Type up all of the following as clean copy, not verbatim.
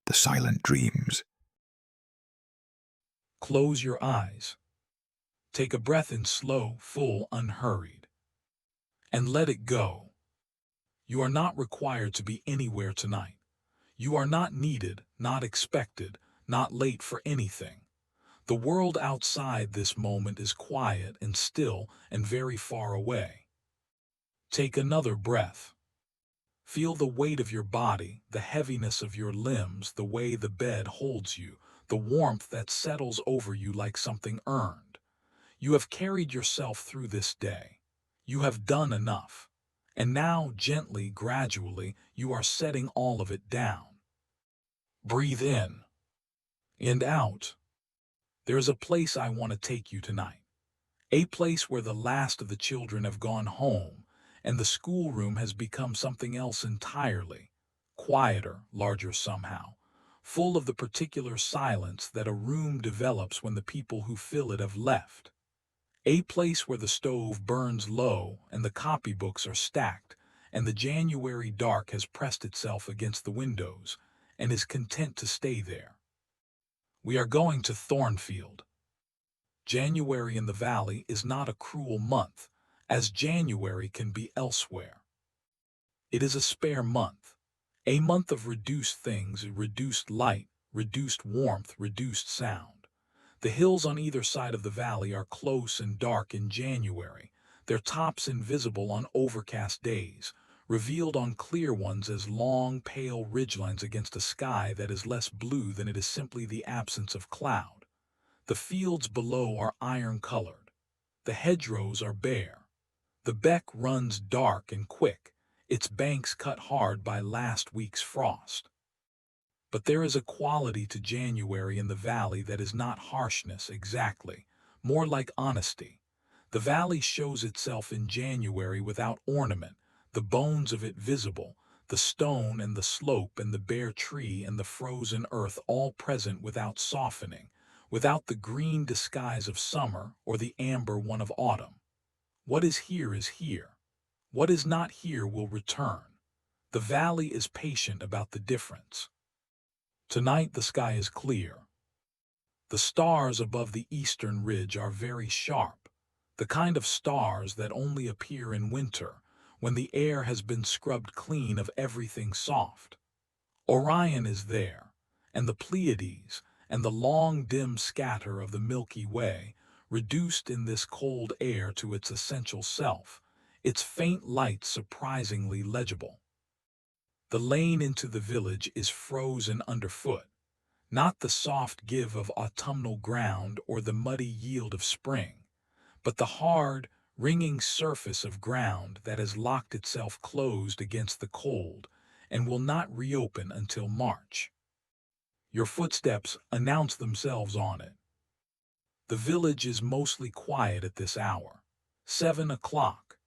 the silent dreams. Close your eyes. Take a breath in slow, full, unhurried. And let it go. You are not required to be anywhere tonight. You are not needed, not expected, not late for anything. The world outside this moment is quiet and still and very far away. Take another breath. Feel the weight of your body, the heaviness of your limbs, the way the bed holds you, the warmth that settles over you like something earned. You have carried yourself through this day. You have done enough. And now, gently, gradually, you are setting all of it down. Breathe in and out. There is a place I want to take you tonight. A place where the last of the children have gone home, and the schoolroom has become something else entirely. Quieter, larger somehow, full of the particular silence that a room develops when the people who fill it have left. A place where the stove burns low and the copybooks are stacked, and the January dark has pressed itself against the windows and is content to stay there. We are going to Thornfield. January in the valley is not a cruel month, as January can be elsewhere. It is a spare month, a month of reduced things, reduced light, reduced warmth, reduced sound. The hills on either side of the valley are close and dark in January, their tops invisible on overcast days, revealed on clear ones as long, pale ridgelines against a sky that is less blue than it is simply the absence of cloud. The fields below are iron-colored. The hedgerows are bare. The beck runs dark and quick, its banks cut hard by last week's frost. But there is a quality to January in the valley that is not harshness exactly, more like honesty. The valley shows itself in January without ornament, the bones of it visible, the stone and the slope and the bare tree and the frozen earth all present without softening, without the green disguise of summer or the amber one of autumn. What is here is here. What is not here will return. The valley is patient about the difference. Tonight the sky is clear. The stars above the eastern ridge are very sharp, the kind of stars that only appear in winter, when the air has been scrubbed clean of everything soft. Orion is there, and the Pleiades, and the long dim scatter of the Milky Way, reduced in this cold air to its essential self, its faint light surprisingly legible. The lane into the village is frozen underfoot, not the soft give of autumnal ground or the muddy yield of spring, but the hard, ringing surface of ground that has locked itself closed against the cold and will not reopen until March. Your footsteps announce themselves on it. The village is mostly quiet at this hour. 7 o'clock.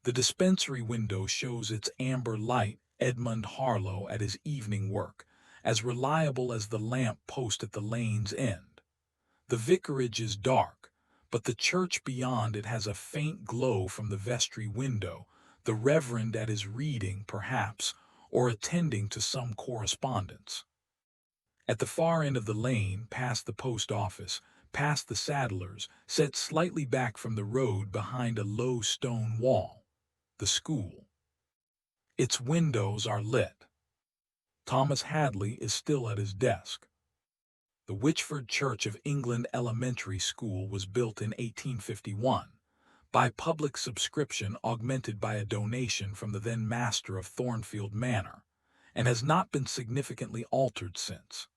The dispensary window shows its amber light, Edmund Harlow at his evening work, as reliable as the lamp post at the lane's end. The vicarage is dark, but the church beyond it has a faint glow from the vestry window, the reverend at his reading, perhaps, or attending to some correspondence. At the far end of the lane, past the post office, past the saddler's, set slightly back from the road behind a low stone wall, the school. Its windows are lit. Thomas Hadley is still at his desk. The Wychford Church of England Elementary School was built in 1851, by public subscription augmented by a donation from the then master of Thornfield Manor, and has not been significantly altered since.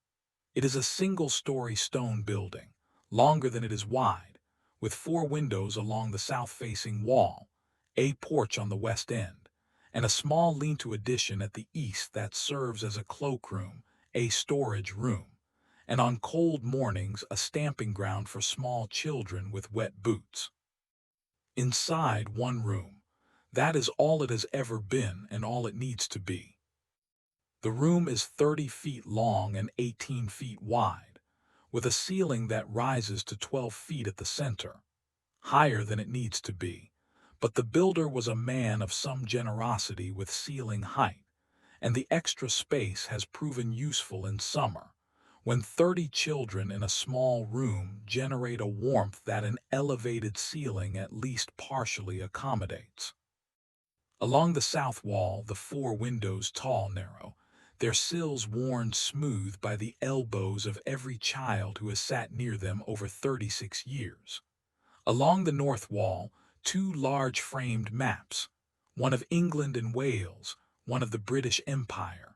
It is a single-story stone building, longer than it is wide, with 4 windows along the south-facing wall, a porch on the west end, and a small lean-to addition at the east that serves as a cloakroom, a storage room, and on cold mornings a stamping ground for small children with wet boots. Inside, one room. That is all it has ever been and all it needs to be. The room is 30 feet long and 18 feet wide, with a ceiling that rises to 12 feet at the center, higher than it needs to be. But the builder was a man of some generosity with ceiling height, and the extra space has proven useful in summer, when 30 children in a small room generate a warmth that an elevated ceiling at least partially accommodates. Along the south wall, the four windows, tall, narrow, their sills worn smooth by the elbows of every child who has sat near them over 36 years. Along the north wall, two large framed maps, one of England and Wales, one of the British Empire.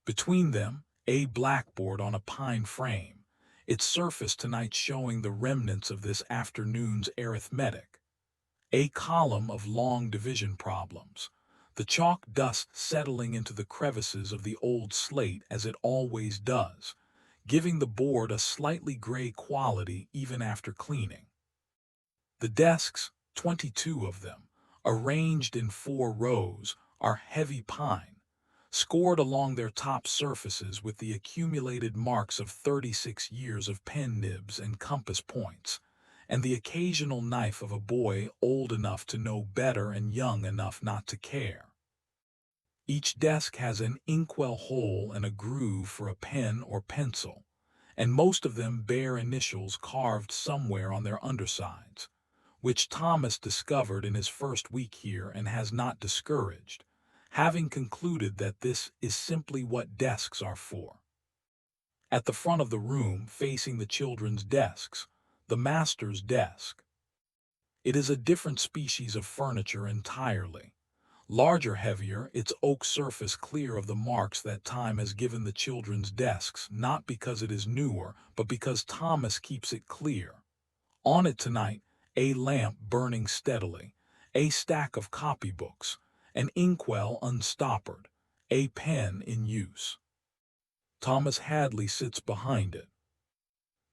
Between them, a blackboard on a pine frame, its surface tonight showing the remnants of this afternoon's arithmetic. A column of long division problems, the chalk dust settling into the crevices of the old slate as it always does, giving the board a slightly gray quality even after cleaning. The desks, 22 of them, arranged in 4 rows, are heavy pine, scored along their top surfaces with the accumulated marks of 36 years of pen nibs and compass points, and the occasional knife of a boy old enough to know better and young enough not to care. Each desk has an inkwell hole and a groove for a pen or pencil, and most of them bear initials carved somewhere on their undersides, which Thomas discovered in his first week here and has not discouraged, having concluded that this is simply what desks are for. At the front of the room, facing the children's desks, the master's desk. It is a different species of furniture entirely. Larger, heavier, its oak surface clear of the marks that time has given the children's desks, not because it is newer, but because Thomas keeps it clear. On it tonight, a lamp burning steadily, a stack of copybooks, an inkwell unstoppered, a pen in use. Thomas Hadley sits behind it.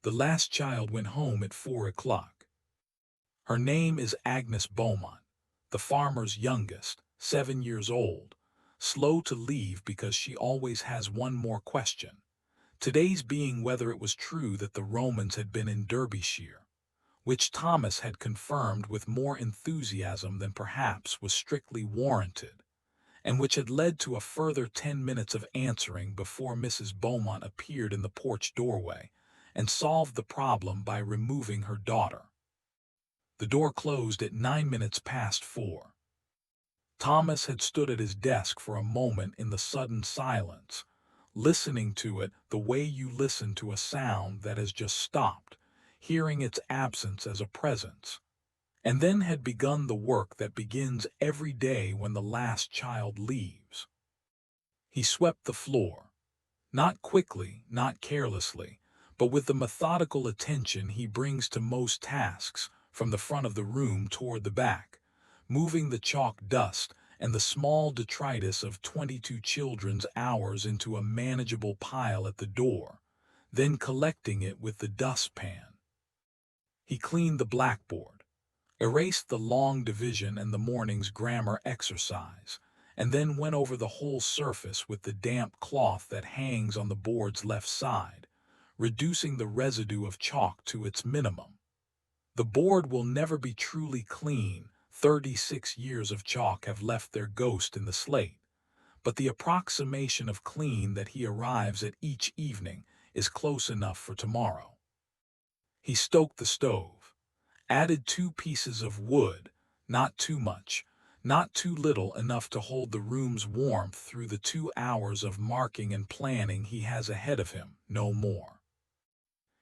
The last child went home at 4 o'clock. Her name is Agnes Beaumont, the farmer's youngest, 7 years old, slow to leave because she always has one more question, today's being whether it was true that the Romans had been in Derbyshire, which Thomas had confirmed with more enthusiasm than perhaps was strictly warranted, and which had led to a further 10 minutes of answering before Mrs. Beaumont appeared in the porch doorway and solved the problem by removing her daughter. The door closed at 9 minutes past 4. Thomas had stood at his desk for a moment in the sudden silence, listening to it the way you listen to a sound that has just stopped, hearing its absence as a presence, and then had begun the work that begins every day when the last child leaves. He swept the floor, not quickly, not carelessly, but with the methodical attention he brings to most tasks, from the front of the room toward the back, moving the chalk dust and the small detritus of 22 children's hours into a manageable pile at the door, then collecting it with the dustpan. He cleaned the blackboard, erased the long division and the morning's grammar exercise, and then went over the whole surface with the damp cloth that hangs on the board's left side, reducing the residue of chalk to its minimum. The board will never be truly clean. 36 years of chalk have left their ghost in the slate, but the approximation of clean that he arrives at each evening is close enough for tomorrow. He stoked the stove, added 2 pieces of wood, not too much, not too little, enough to hold the room's warmth through the 2 hours of marking and planning he has ahead of him, no more.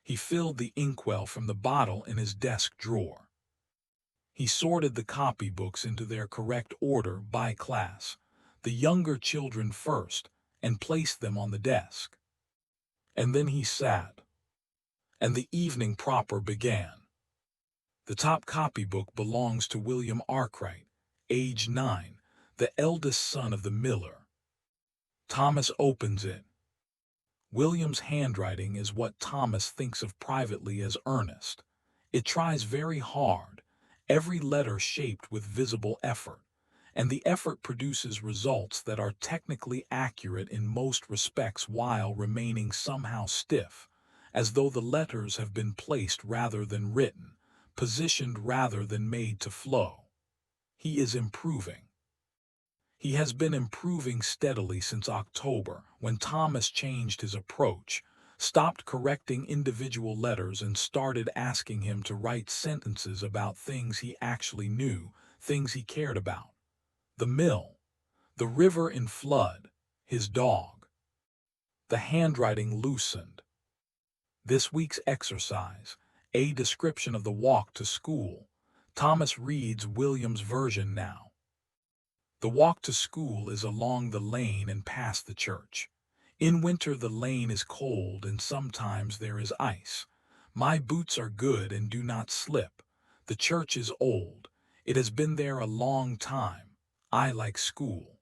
He filled the inkwell from the bottle in his desk drawer. He sorted the copybooks into their correct order by class, the younger children first, and placed them on the desk. And then he sat, and the evening proper began. The top copybook belongs to William Arkwright, age 9, the eldest son of the miller. Thomas opens it. William's handwriting is what Thomas thinks of privately as earnest. It tries very hard, every letter shaped with visible effort, and the effort produces results that are technically accurate in most respects while remaining somehow stiff, as though the letters have been placed rather than written, positioned rather than made to flow. He is improving. He has been improving steadily since October, when Thomas changed his approach, stopped correcting individual letters and started asking him to write sentences about things he actually knew, things he cared about. The mill, the river in flood, his dog. The handwriting loosened. This week's exercise, a description of the walk to school. Thomas reads William's version now. The walk to school is along the lane and past the church. In winter the lane is cold and sometimes there is ice. My boots are good and do not slip. The church is old. It has been there a long time. I like school.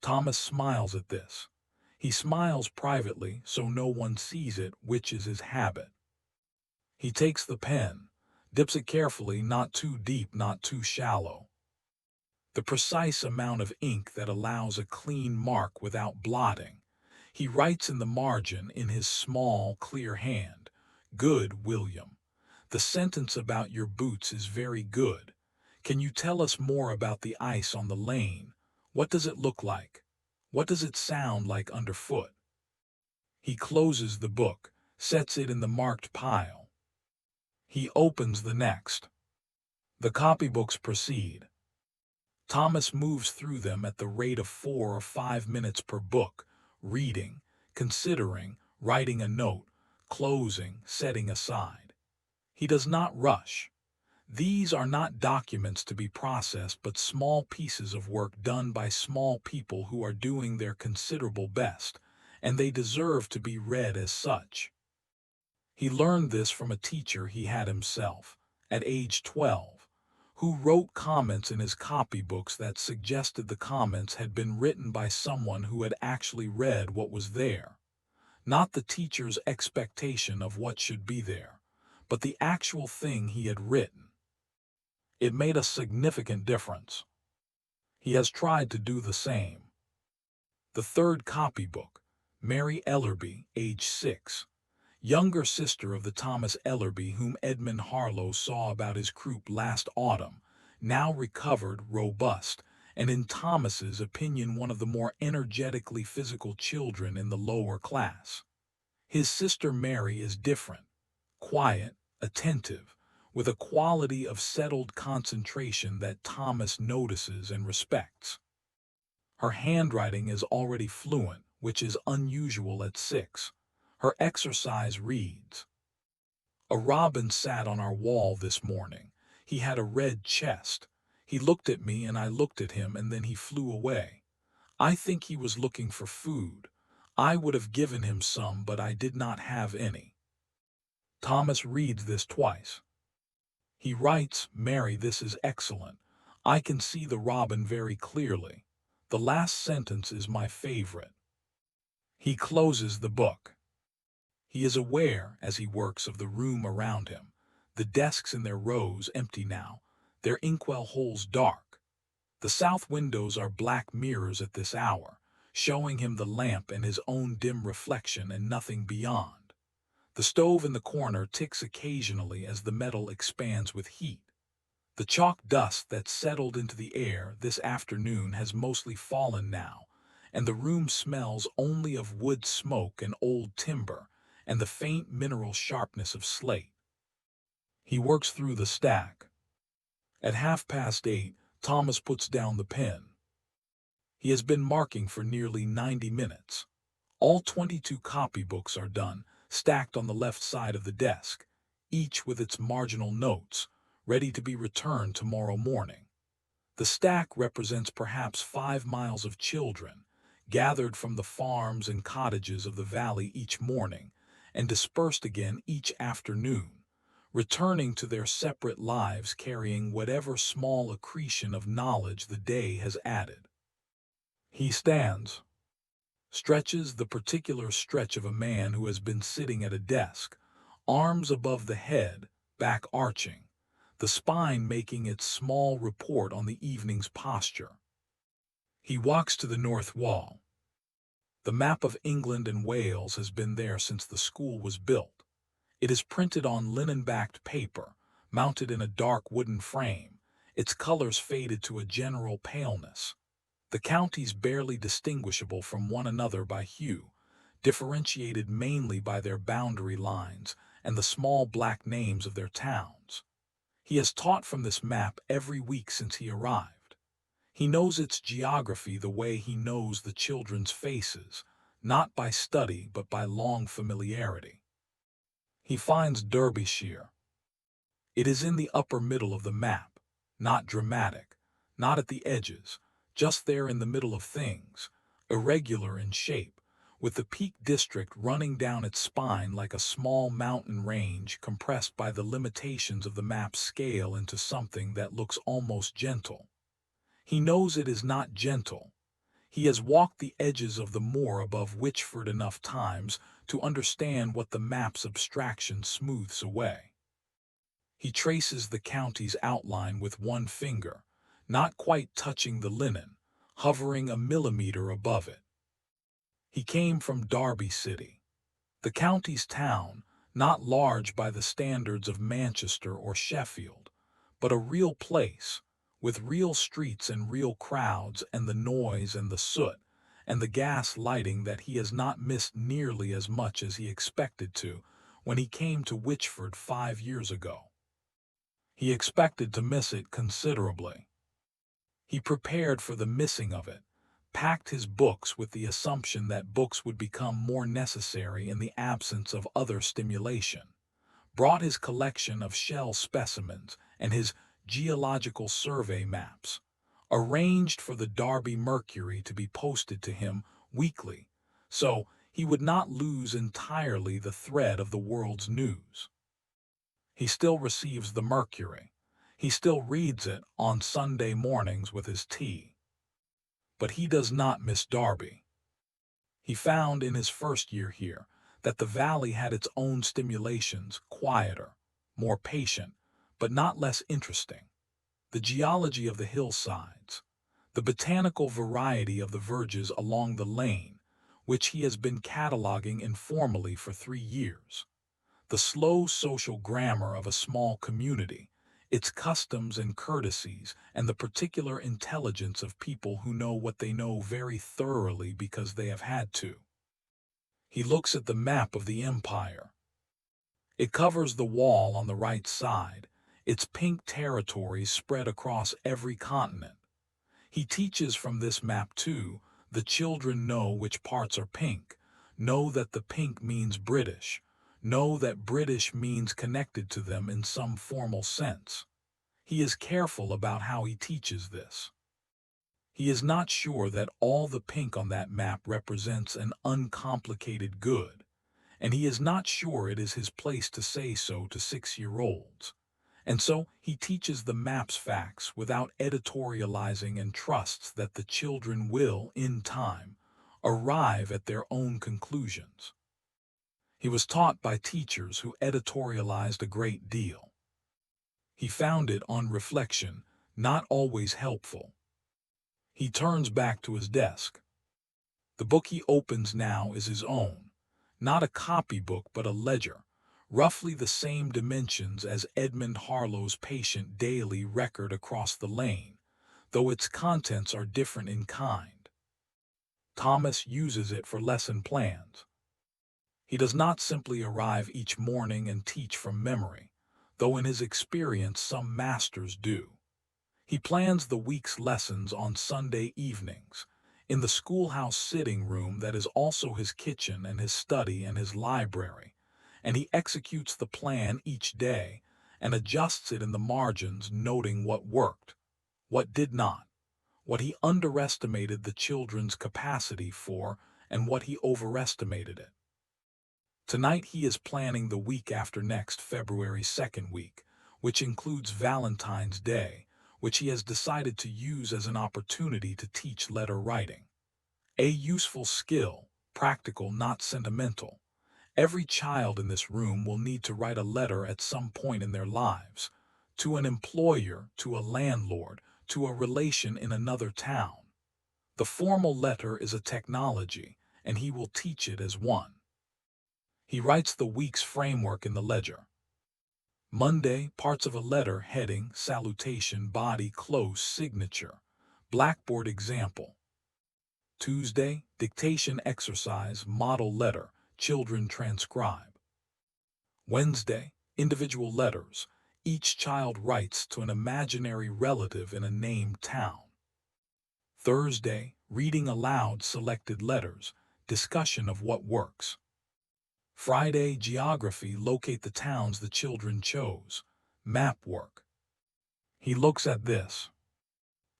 Thomas smiles at this. He smiles privately so no one sees it, which is his habit. He takes the pen, dips it carefully, not too deep, not too shallow. The precise amount of ink that allows a clean mark without blotting. He writes in the margin in his small, clear hand, "Good, William. The sentence about your boots is very good. Can you tell us more about the ice on the lane? What does it look like? What does it sound like underfoot?" He closes the book, sets it in the marked pile. He opens the next. The copybooks proceed. Thomas moves through them at the rate of 4 or 5 minutes per book, reading, considering, writing a note, closing, setting aside. He does not rush. These are not documents to be processed but small pieces of work done by small people who are doing their considerable best, and they deserve to be read as such. He learned this from a teacher he had himself, at age 12, who wrote comments in his copybooks that suggested the comments had been written by someone who had actually read what was there. Not the teacher's expectation of what should be there, but the actual thing he had written. It made a significant difference. He has tried to do the same. The third copybook, Mary Ellerby, age 6, younger sister of the Thomas Ellerby whom Edmund Harlow saw about his croup last autumn, now recovered, robust, and in Thomas's opinion one of the more energetically physical children in the lower class. His sister Mary is different, quiet, attentive, with a quality of settled concentration that Thomas notices and respects. Her handwriting is already fluent, which is unusual at 6. Her exercise reads, "A robin sat on our wall this morning. He had a red chest. He looked at me and I looked at him and then he flew away. I think he was looking for food. I would have given him some, but I did not have any." Thomas reads this twice. He writes, "Mary, this is excellent. I can see the robin very clearly. The last sentence is my favorite." He closes the book. He is aware, as he works, of the room around him, the desks in their rows empty now, their inkwell holes dark. The south windows are black mirrors at this hour, showing him the lamp and his own dim reflection and nothing beyond. The stove in the corner ticks occasionally as the metal expands with heat. The chalk dust that settled into the air this afternoon has mostly fallen now, and the room smells only of wood smoke and old timber, and the faint mineral sharpness of slate. He works through the stack. At 8:30, Thomas puts down the pen. He has been marking for nearly 90 minutes. All 22 copybooks are done, stacked on the left side of the desk, each with its marginal notes, ready to be returned tomorrow morning. The stack represents perhaps 5 miles of children, gathered from the farms and cottages of the valley each morning, and dispersed again each afternoon, returning to their separate lives carrying whatever small accretion of knowledge the day has added. He stands, stretches the particular stretch of a man who has been sitting at a desk, arms above the head, back arching, the spine making its small report on the evening's posture. He walks to the north wall. The map of England and Wales has been there since the school was built. It is printed on linen-backed paper, mounted in a dark wooden frame, its colors faded to a general paleness. the counties barely distinguishable from one another by hue, differentiated mainly by their boundary lines and the small black names of their towns. He has taught from this map every week since he arrived. He knows its geography the way he knows the children's faces, not by study but by long familiarity. He finds Derbyshire. It is in the upper middle of the map, not dramatic, not at the edges, just there in the middle of things, irregular in shape, with the Peak District running down its spine like a small mountain range compressed by the limitations of the map's scale into something that looks almost gentle. He knows it is not gentle. He has walked the edges of the moor above Wychford enough times to understand what the map's abstraction smooths away. He traces the county's outline with one finger, not quite touching the linen, hovering a millimeter above it. He came from Derby City, the county's town, not large by the standards of Manchester or Sheffield, but a real place, with real streets and real crowds and the noise and the soot and the gas lighting that he has not missed nearly as much as he expected to when he came to Wychford 5 years ago. He expected to miss it considerably. He prepared for the missing of it, packed his books with the assumption that books would become more necessary in the absence of other stimulation, brought his collection of shell specimens and his geological survey maps, arranged for the Derby Mercury to be posted to him weekly, so he would not lose entirely the thread of the world's news. He still receives the Mercury. He still reads it on Sunday mornings with his tea. But he does not miss Derby. He found in his first year here that the valley had its own stimulations, quieter, more patient, but not less interesting. The geology of the hillsides, the botanical variety of the verges along the lane, which he has been cataloging informally for 3 years, the slow social grammar of a small community, its customs and courtesies, and the particular intelligence of people who know what they know very thoroughly because they have had to. He looks at the map of the empire. It covers the wall on the right side, its pink territories spread across every continent. He teaches from this map too. The children know which parts are pink, know that the pink means British, know that British means connected to them in some formal sense. He is careful about how he teaches this. He is not sure that all the pink on that map represents an uncomplicated good, and he is not sure it is his place to say so to 6-year-olds. And so he teaches the map's facts without editorializing and trusts that the children will, in time, arrive at their own conclusions. He was taught by teachers who editorialized a great deal. He found it, on reflection, not always helpful. He turns back to his desk. The book he opens now is his own, not a copybook but a ledger, roughly the same dimensions as Edmund Harlow's patient daily record across the lane, though its contents are different in kind. Thomas uses it for lesson plans. He does not simply arrive each morning and teach from memory, though in his experience some masters do. He plans the week's lessons on Sunday evenings, in the schoolhouse sitting room that is also his kitchen and his study and his library, and he executes the plan each day and adjusts it in the margins, noting what worked, what did not, what he underestimated the children's capacity for, and what he overestimated it. Tonight he is planning the week after next, February 2nd week, which includes Valentine's Day, which he has decided to use as an opportunity to teach letter writing. A useful skill, practical, not sentimental. Every child in this room will need to write a letter at some point in their lives, to an employer, to a landlord, to a relation in another town. The formal letter is a technology, and he will teach it as one. He writes the week's framework in the ledger. Monday, parts of a letter, heading, salutation, body, close, signature, blackboard example. Tuesday, dictation exercise, model letter, children transcribe. Wednesday, individual letters. Each child writes to an imaginary relative in a named town. Thursday, reading aloud selected letters, discussion of what works. Friday, geography, locate the towns the children chose, map work. He looks at this.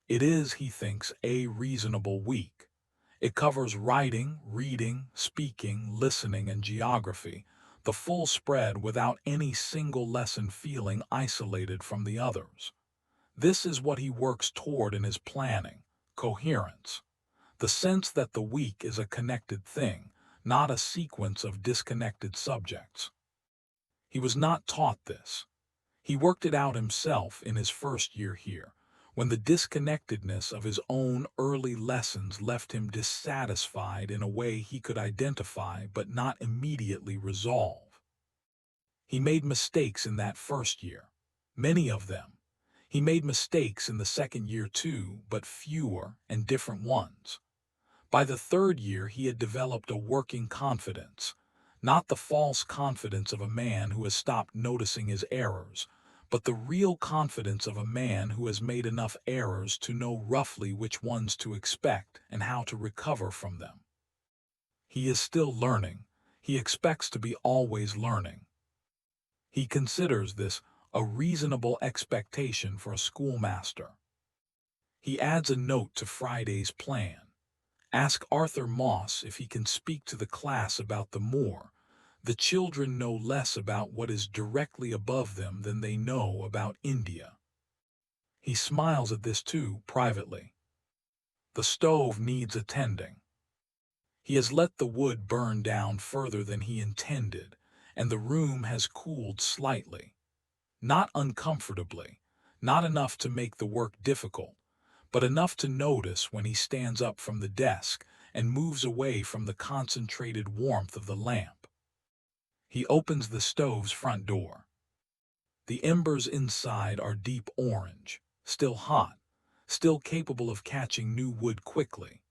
It is, he thinks, a reasonable week. It covers writing, reading, speaking, listening, and geography, the full spread without any single lesson feeling isolated from the others. This is what he works toward in his planning, coherence. The sense that the week is a connected thing, not a sequence of disconnected subjects. He was not taught this. He worked it out himself in his first year here, when the disconnectedness of his own early lessons left him dissatisfied in a way he could identify but not immediately resolve. He made mistakes in that first year, many of them. He made mistakes in the second year too, but fewer and different ones. By the third year he had developed a working confidence, not the false confidence of a man who has stopped noticing his errors, but the real confidence of a man who has made enough errors to know roughly which ones to expect and how to recover from them. He is still learning. He expects to be always learning. He considers this a reasonable expectation for a schoolmaster. He adds a note to Friday's plan. Ask Arthur Moss if he can speak to the class about the moor. The children know less about what is directly above them than they know about India. He smiles at this too, privately. The stove needs attending. He has let the wood burn down further than he intended, and the room has cooled slightly. Not uncomfortably, not enough to make the work difficult, but enough to notice when he stands up from the desk and moves away from the concentrated warmth of the lamp. He opens the stove's front door. The embers inside are deep orange, still hot, still capable of catching new wood quickly.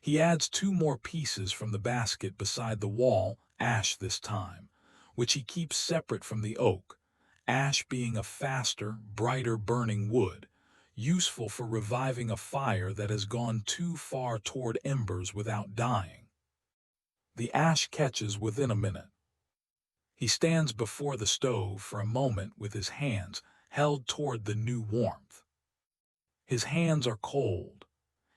He adds 2 more pieces from the basket beside the wall, ash this time, which he keeps separate from the oak, ash being a faster, brighter burning wood, useful for reviving a fire that has gone too far toward embers without dying. The ash catches within a minute. He stands before the stove for a moment with his hands held toward the new warmth. His hands are cold.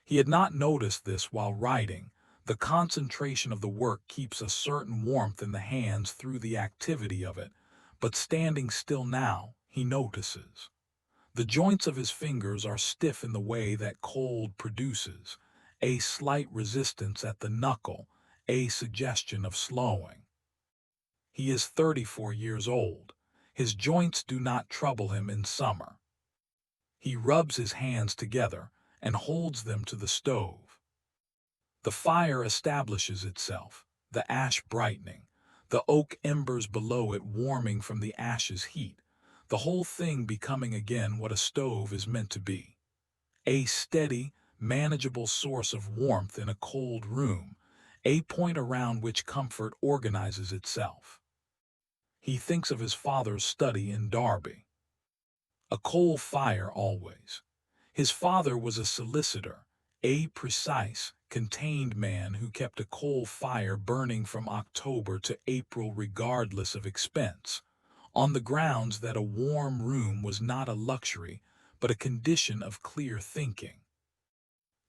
He had not noticed this while writing. The concentration of the work keeps a certain warmth in the hands through the activity of it, but standing still now, he notices. The joints of his fingers are stiff in the way that cold produces, a slight resistance at the knuckle, a suggestion of slowing. He is 34 years old. His joints do not trouble him in summer. He rubs his hands together and holds them to the stove. The fire establishes itself, the ash brightening, the oak embers below it warming from the ash's heat, the whole thing becoming again what a stove is meant to be. A steady, manageable source of warmth in a cold room, a point around which comfort organizes itself. He thinks of his father's study in Derby. A coal fire always. His father was a solicitor, a precise, contained man who kept a coal fire burning from October to April regardless of expense, on the grounds that a warm room was not a luxury, but a condition of clear thinking.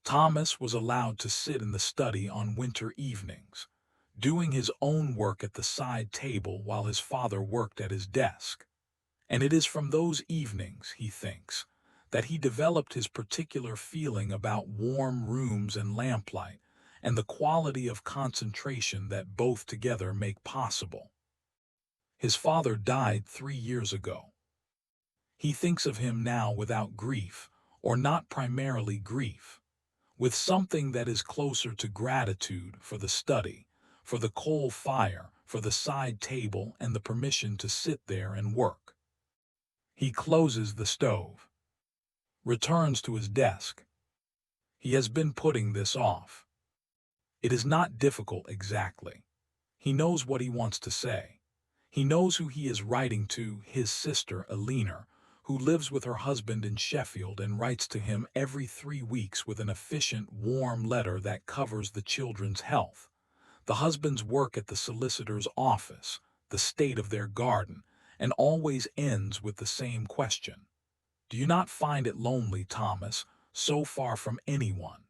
Thomas was allowed to sit in the study on winter evenings, doing his own work at the side table while his father worked at his desk. And it is from those evenings, he thinks, that he developed his particular feeling about warm rooms and lamplight, and the quality of concentration that both together make possible. His father died 3 years ago. He thinks of him now without grief, or not primarily grief, with something that is closer to gratitude for the study, for the coal fire, for the side table and the permission to sit there and work. He closes the stove, returns to his desk. He has been putting this off. It is not difficult exactly. He knows what he wants to say. He knows who he is writing to, his sister, Eleanor, who lives with her husband in Sheffield and writes to him every 3 weeks with an efficient, warm letter that covers the children's health, the husband's work at the solicitor's office, the state of their garden, and always ends with the same question. Do you not find it lonely, Thomas, so far from anyone?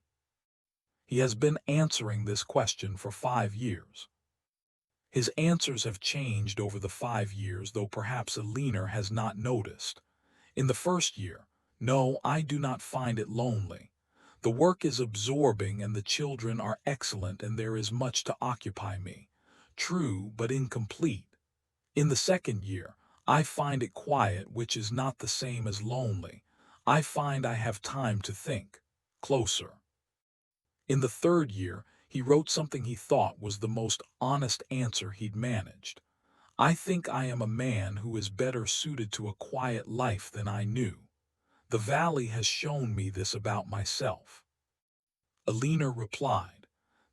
He has been answering this question for 5 years. His answers have changed over the 5 years, though perhaps Eleanor has not noticed. In the first year, no, I do not find it lonely. The work is absorbing and the children are excellent and there is much to occupy me. True, but incomplete. In the second year, I find it quiet, which is not the same as lonely. I find I have time to think. Closer. In the third year, he wrote something he thought was the most honest answer he'd managed. I think I am a man who is better suited to a quiet life than I knew. The valley has shown me this about myself. Eleanor replied,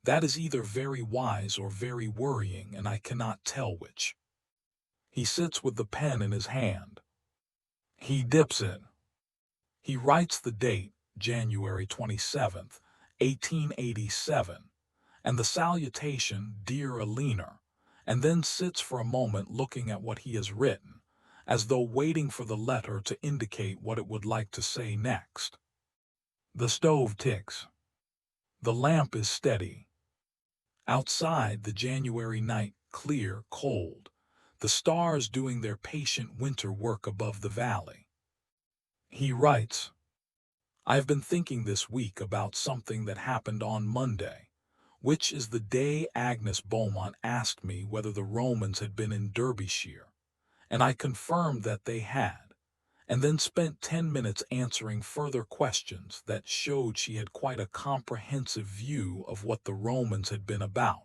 that is either very wise or very worrying, and I cannot tell which. He sits with the pen in his hand. He dips it. He writes the date, January 27th, 1887, and the salutation, Dear Eleanor, and then sits for a moment looking at what he has written, as though waiting for the letter to indicate what it would like to say next. The stove ticks. The lamp is steady. Outside, the January night, clear, cold, the stars doing their patient winter work above the valley. He writes, I've been thinking this week about something that happened on Monday, which is the day Agnes Beaumont asked me whether the Romans had been in Derbyshire, and I confirmed that they had, and then spent 10 minutes answering further questions that showed she had quite a comprehensive view of what the Romans had been about,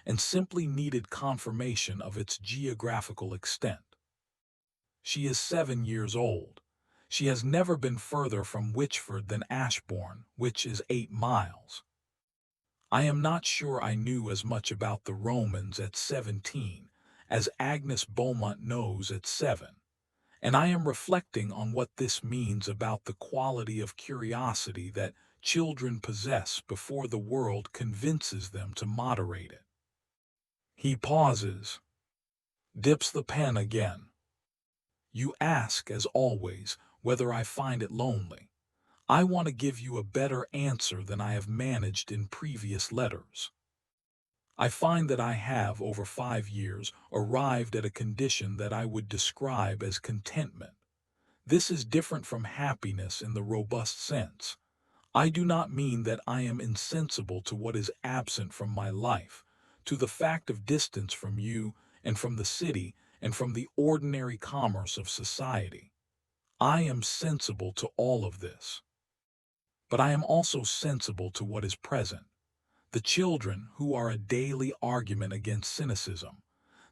and simply needed confirmation of its geographical extent. She is 7 years old. She has never been further from Wychford than Ashbourne, which is 8 miles. I am not sure I knew as much about the Romans at 17 as Agnes Beaumont knows at 7, and I am reflecting on what this means about the quality of curiosity that children possess before the world convinces them to moderate it. He pauses, dips the pen again. You ask, as always, whether I find it lonely. I want to give you a better answer than I have managed in previous letters. I find that I have, over 5 years, arrived at a condition that I would describe as contentment. This is different from happiness in the robust sense. I do not mean that I am insensible to what is absent from my life, to the fact of distance from you and from the city and from the ordinary commerce of society. I am sensible to all of this. But I am also sensible to what is present. The children, who are a daily argument against cynicism.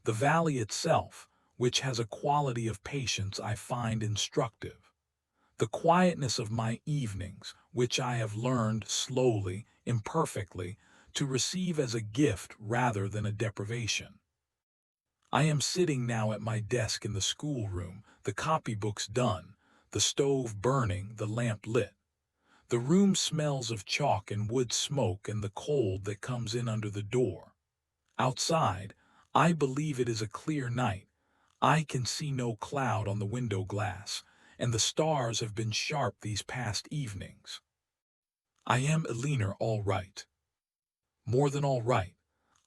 The valley itself, which has a quality of patience I find instructive. The quietness of my evenings, which I have learned slowly, imperfectly, to receive as a gift rather than a deprivation. I am sitting now at my desk in the schoolroom, the copybooks done, the stove burning, the lamp lit. The room smells of chalk and wood smoke and the cold that comes in under the door. Outside, I believe it is a clear night. I can see no cloud on the window glass, and the stars have been sharp these past evenings. I am, Eleanor, all right. More than all right.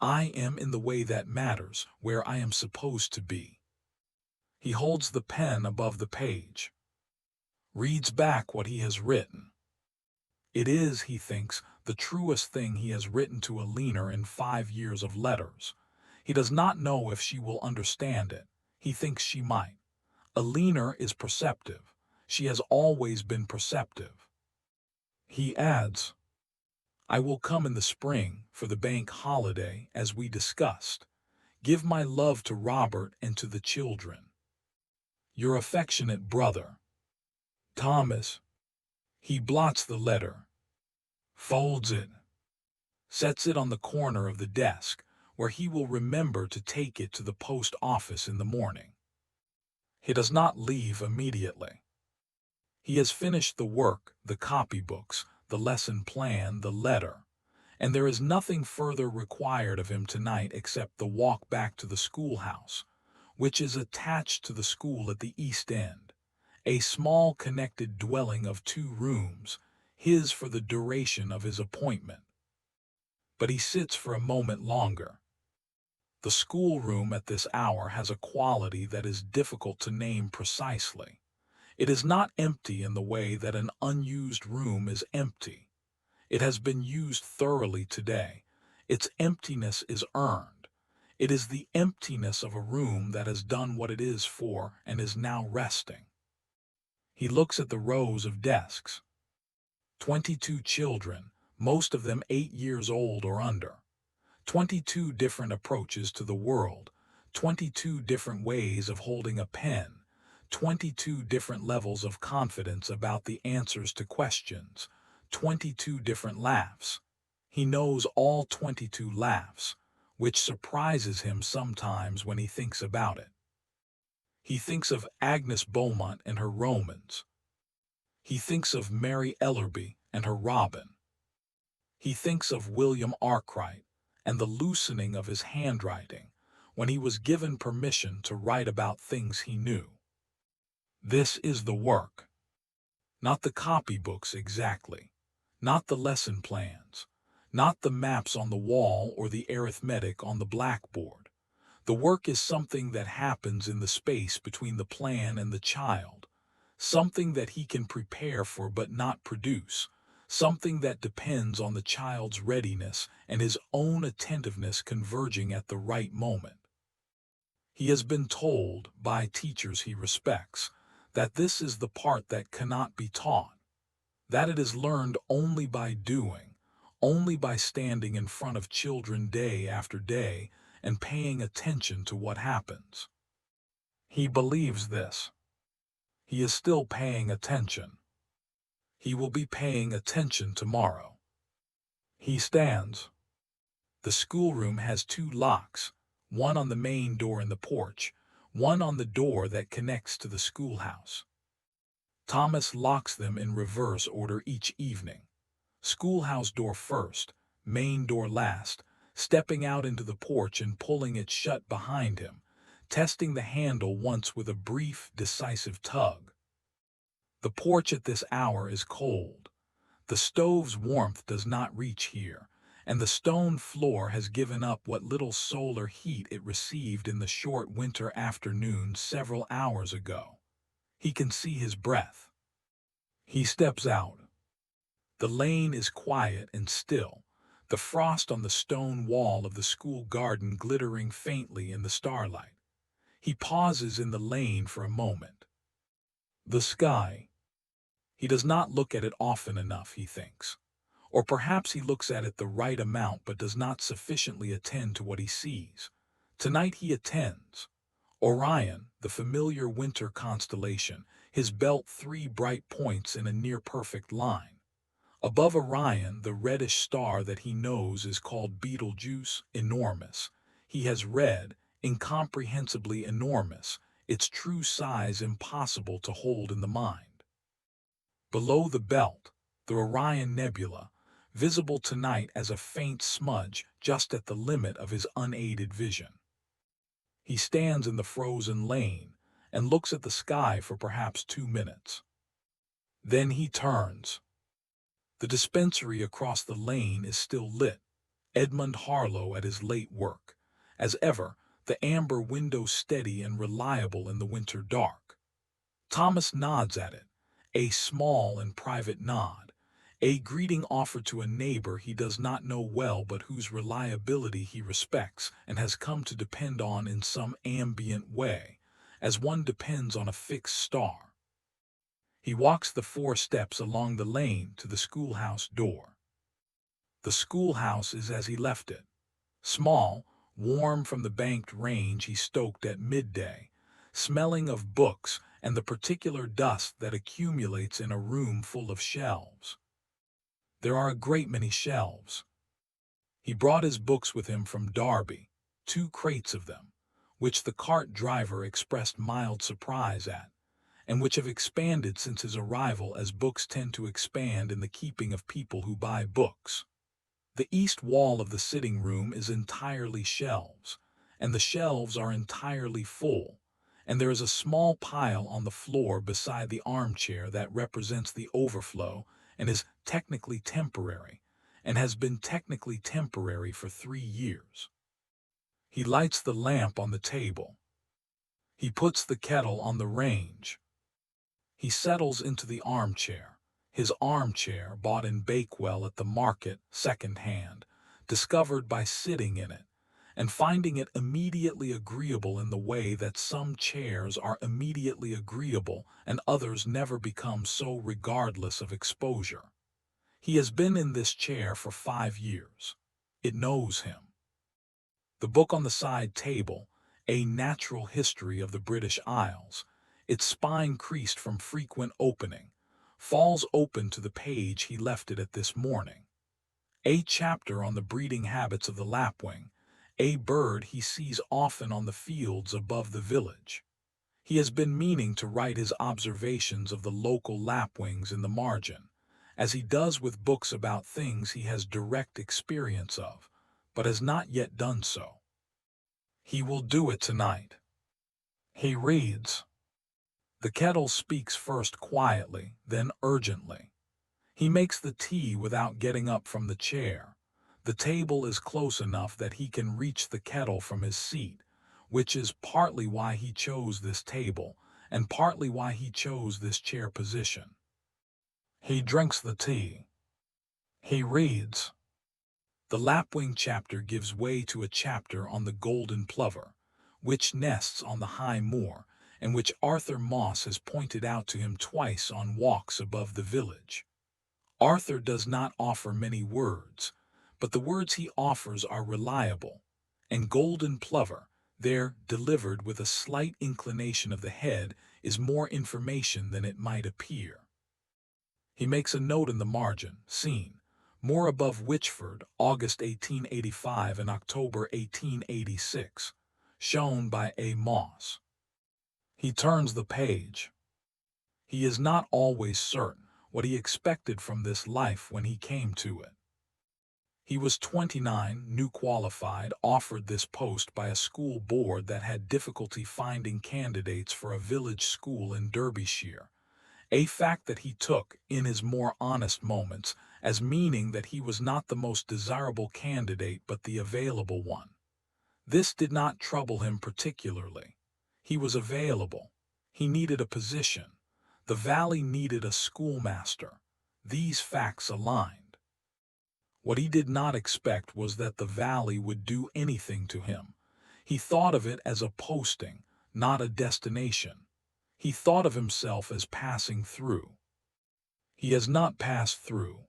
I am in the way that matters, where I am supposed to be. He holds the pen above the page. Reads back what he has written. It is, he thinks, the truest thing he has written to Eleanor in 5 years of letters. He does not know if she will understand it. He thinks she might. Eleanor is perceptive. She has always been perceptive. He adds, I will come in the spring for the bank holiday, as we discussed. Give my love to Robert and to the children. Your affectionate brother, Thomas. He blots the letter, folds it, sets it on the corner of the desk, where he will remember to take it to the post office in the morning. He does not leave immediately. He has finished the work, the copybooks, the lesson plan, the letter, and there is nothing further required of him tonight except the walk back to the schoolhouse, which is attached to the school at the East End, a small connected dwelling of 2 rooms, his for the duration of his appointment. But he sits for a moment longer. The schoolroom at this hour has a quality that is difficult to name precisely. It is not empty in the way that an unused room is empty. It has been used thoroughly today. Its emptiness is earned. It is the emptiness of a room that has done what it is for and is now resting. He looks at the rows of desks. 22 children, most of them 8 years old or under. 22 different approaches to the world, 22 different ways of holding a pen, 22 different levels of confidence about the answers to questions, 22 different laughs. He knows all 22 laughs, which surprises him sometimes when he thinks about it. He thinks of Agnes Beaumont and her Romans. He thinks of Mary Ellerby and her Robin. He thinks of William Arkwright and the loosening of his handwriting when he was given permission to write about things he knew. This is the work. Not the copybooks exactly, not the lesson plans, not the maps on the wall or the arithmetic on the blackboard. The work is something that happens in the space between the plan and the child, something that he can prepare for but not produce, something that depends on the child's readiness and his own attentiveness converging at the right moment. He has been told, by teachers he respects, that this is the part that cannot be taught, that it is learned only by doing, only by standing in front of children day after day and paying attention to what happens. He believes this. He is still paying attention. He will be paying attention tomorrow. He stands. The schoolroom has 2 locks, one on the main door in the porch, one on the door that connects to the schoolhouse. Thomas locks them in reverse order each evening. Schoolhouse door first, main door last, stepping out into the porch and pulling it shut behind him, testing the handle once with a brief, decisive tug. The porch at this hour is cold. The stove's warmth does not reach here, and the stone floor has given up what little solar heat it received in the short winter afternoon several hours ago. He can see his breath. He steps out. The lane is quiet and still, the frost on the stone wall of the school garden glittering faintly in the starlight. He pauses in the lane for a moment. The sky. He does not look at it often enough, he thinks. Or perhaps he looks at it the right amount but does not sufficiently attend to what he sees. Tonight he attends. Orion, the familiar winter constellation, his belt 3 bright points in a near-perfect line. Above Orion, the reddish star that he knows is called Betelgeuse, enormous. He has read, incomprehensibly enormous, its true size impossible to hold in the mind. Below the belt, the Orion Nebula, visible tonight as a faint smudge just at the limit of his unaided vision. He stands in the frozen lane and looks at the sky for perhaps 2 minutes. Then he turns. The dispensary across the lane is still lit, Edmund Harlow at his late work. As ever, the amber window steady and reliable in the winter dark. Thomas nods at it, a small and private nod, a greeting offered to a neighbor he does not know well but whose reliability he respects and has come to depend on in some ambient way, as one depends on a fixed star. He walks the 4 steps along the lane to the schoolhouse door. The schoolhouse is as he left it, small, warm from the banked range he stoked at midday, smelling of books and the particular dust that accumulates in a room full of shelves. There are a great many shelves. He brought his books with him from Derby, 2 crates of them, which the cart driver expressed mild surprise at, and which have expanded since his arrival as books tend to expand in the keeping of people who buy books. The east wall of the sitting room is entirely shelves, and the shelves are entirely full, and there is a small pile on the floor beside the armchair that represents the overflow and is technically temporary, and has been technically temporary for 3 years. He lights the lamp on the table. He puts the kettle on the range. He settles into the armchair, his armchair bought in Bakewell at the market, second-hand, discovered by sitting in it, and finding it immediately agreeable in the way that some chairs are immediately agreeable and others never become so regardless of exposure. He has been in this chair for 5 years. It knows him. The book on the side table, A Natural History of the British Isles, its spine creased from frequent opening, falls open to the page he left it at this morning. A chapter on the breeding habits of the lapwing, a bird he sees often on the fields above the village. He has been meaning to write his observations of the local lapwings in the margin, as he does with books about things he has direct experience of, but has not yet done so. He will do it tonight. He reads. The kettle speaks first quietly, then urgently. He makes the tea without getting up from the chair. The table is close enough that he can reach the kettle from his seat, which is partly why he chose this table, and partly why he chose this chair position. He drinks the tea. He reads. The lapwing chapter gives way to a chapter on the golden plover, which nests on the high moor, and which Arthur Moss has pointed out to him twice on walks above the village. Arthur does not offer many words, but the words he offers are reliable, and golden plover, there delivered with a slight inclination of the head, is more information than it might appear. He makes a note in the margin, seen, more above Wychford, August 1885 and October 1886, shown by A. Moss. He turns the page. He is not always certain what he expected from this life when he came to it. He was 29, new qualified, offered this post by a school board that had difficulty finding candidates for a village school in Derbyshire, a fact that he took, in his more honest moments, as meaning that he was not the most desirable candidate but the available one. This did not trouble him particularly. He was available. He needed a position. The valley needed a schoolmaster. These facts aligned. What he did not expect was that the valley would do anything to him. He thought of it as a posting, not a destination. He thought of himself as passing through. He has not passed through.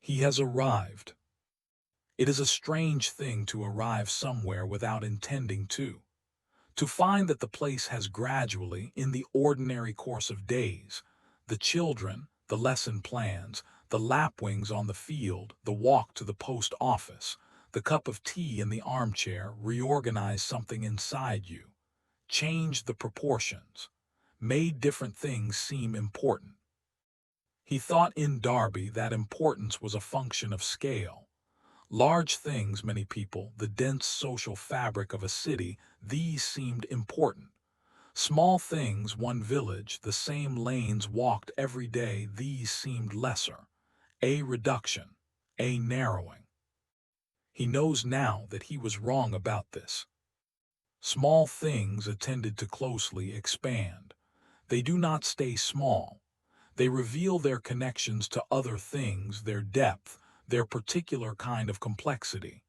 He has arrived. It is a strange thing to arrive somewhere without intending to find that the place has gradually, in the ordinary course of days, the children, the lesson plans, the lapwings on the field, the walk to the post office, the cup of tea in the armchair, reorganize something inside you, change the proportions, made different things seem important. He thought in Derby that importance was a function of scale. Large things, many people, the dense social fabric of a city, these seemed important. Small things, one village, the same lanes walked every day, these seemed lesser. A reduction, a narrowing. He knows now that he was wrong about this. Small things attended to closely expand. They do not stay small. They reveal their connections to other things, their depth, their particular kind of complexity.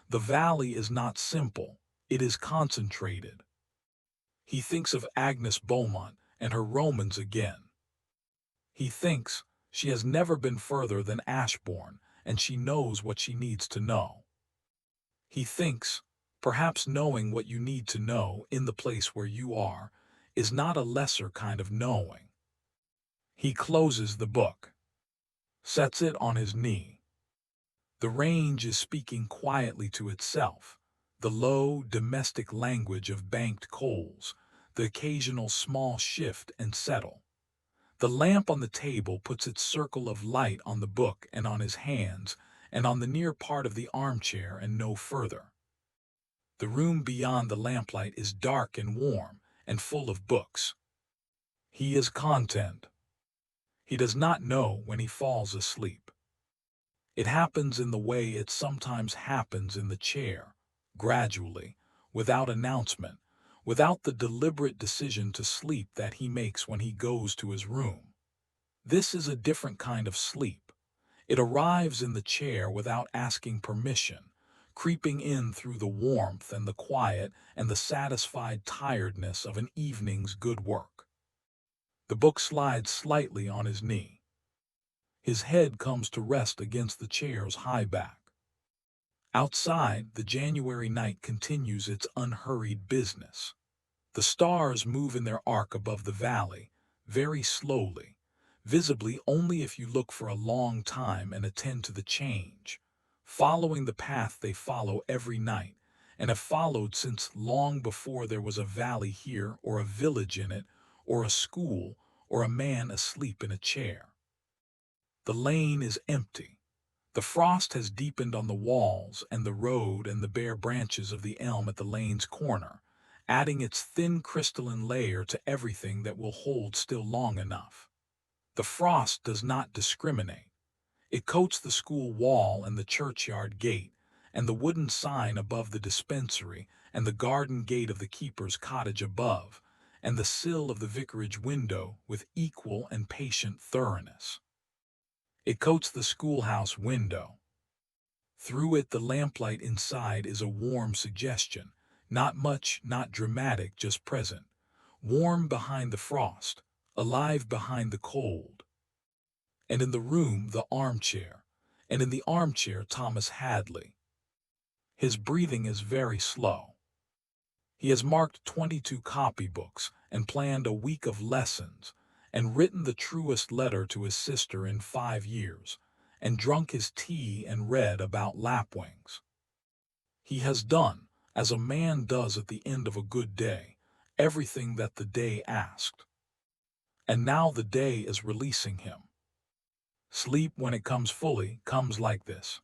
The valley is not simple, it is concentrated. He thinks of Agnes Beaumont and her Romans again. He thinks she has never been further than Ashbourne, and she knows what she needs to know. He thinks, perhaps knowing what you need to know in the place where you are is not a lesser kind of knowing. He closes the book, sets it on his knee. The range is speaking quietly to itself, the low, domestic language of banked coals, the occasional small shift and settle. The lamp on the table puts its circle of light on the book and on his hands, and on the near part of the armchair and no further. The room beyond the lamplight is dark and warm, and full of books. He is content. He does not know when he falls asleep. It happens in the way it sometimes happens in the chair, gradually, without announcement, without the deliberate decision to sleep that he makes when he goes to his room. This is a different kind of sleep. It arrives in the chair without asking permission, creeping in through the warmth and the quiet and the satisfied tiredness of an evening's good work. The book slides slightly on his knee. His head comes to rest against the chair's high back. Outside, the January night continues its unhurried business. The stars move in their arc above the valley, very slowly, visibly only if you look for a long time and attend to the change, following the path they follow every night, and have followed since long before there was a valley here or a village in it, or a school, or a man asleep in a chair. The lane is empty. The frost has deepened on the walls and the road and the bare branches of the elm at the lane's corner, adding its thin crystalline layer to everything that will hold still long enough. The frost does not discriminate. It coats the school wall and the churchyard gate, and the wooden sign above the dispensary, and the garden gate of the keeper's cottage above, and the sill of the vicarage window with equal and patient thoroughness. It coats the schoolhouse window. Through it the lamplight inside is a warm suggestion, not much, not dramatic, just present, warm behind the frost, alive behind the cold. And in the room the armchair, and in the armchair Thomas Hadley. His breathing is very slow. He has marked 22 copybooks and planned a week of lessons, and written the truest letter to his sister in 5 years, and drunk his tea and read about lapwings. He has done, as a man does at the end of a good day, everything that the day asked. And now the day is releasing him. Sleep, when it comes fully, comes like this.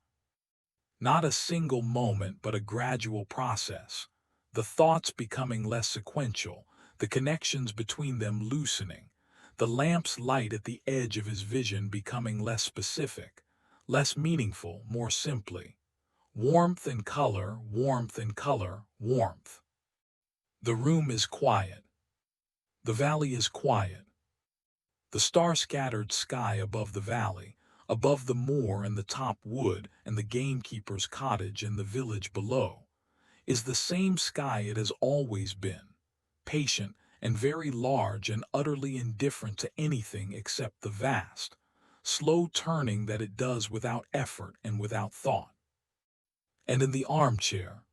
Not a single moment, but a gradual process, the thoughts becoming less sequential, the connections between them loosening, the lamp's light at the edge of his vision becoming less specific, less meaningful, more simply. Warmth and color, warmth and color, warmth. The room is quiet. The valley is quiet. The star-scattered sky above the valley, above the moor and the top wood and the gamekeeper's cottage and the village below, is the same sky it has always been, patient and very large and utterly indifferent to anything except the vast, slow turning that it does without effort and without thought. And in the armchair,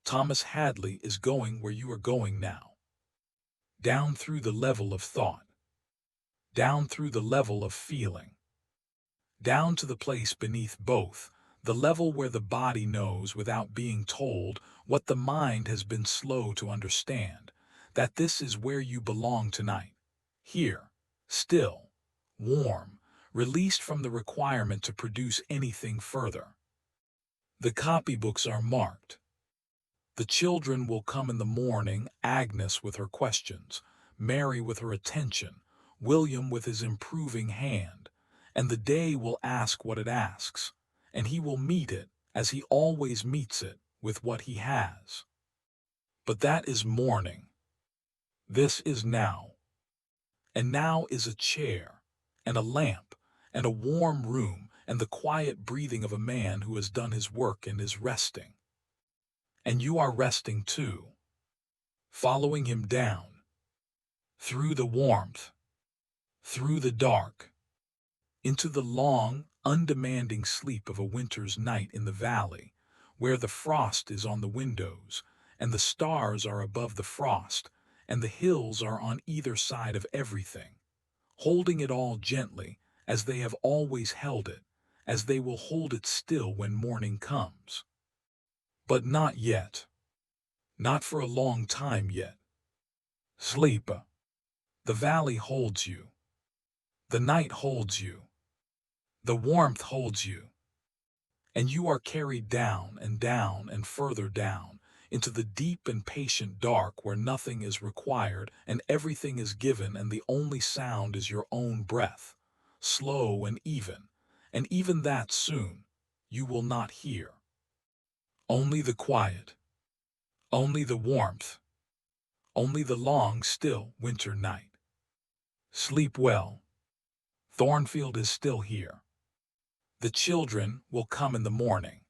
Thomas Hadley is going where you are going now, down through the level of thought, down through the level of feeling, down to the place beneath both, the level where the body knows without being told what the mind has been slow to understand, that this is where you belong tonight, here, still, warm, released from the requirement to produce anything further. The copybooks are marked. The children will come in the morning, Agnes with her questions, Mary with her attention, William with his improving hand, and the day will ask what it asks, and he will meet it, as he always meets it, with what he has. But that is morning. This is now. And now is a chair, and a lamp, and a warm room, and the quiet breathing of a man who has done his work and is resting. And you are resting too, following him down, through the warmth, through the dark, into the long, undemanding sleep of a winter's night in the valley, where the frost is on the windows, and the stars are above the frost, and the hills are on either side of everything, holding it all gently, as they have always held it, as they will hold it still when morning comes. But not yet. Not for a long time yet. Sleep. The valley holds you. The night holds you. The warmth holds you. And you are carried down and further down, into the deep and patient dark where nothing is required and everything is given, and the only sound is your own breath, slow and even that soon you will not hear. Only the quiet, only the warmth, only the long, still winter night. Sleep well. Thornfield is still here. The children will come in the morning.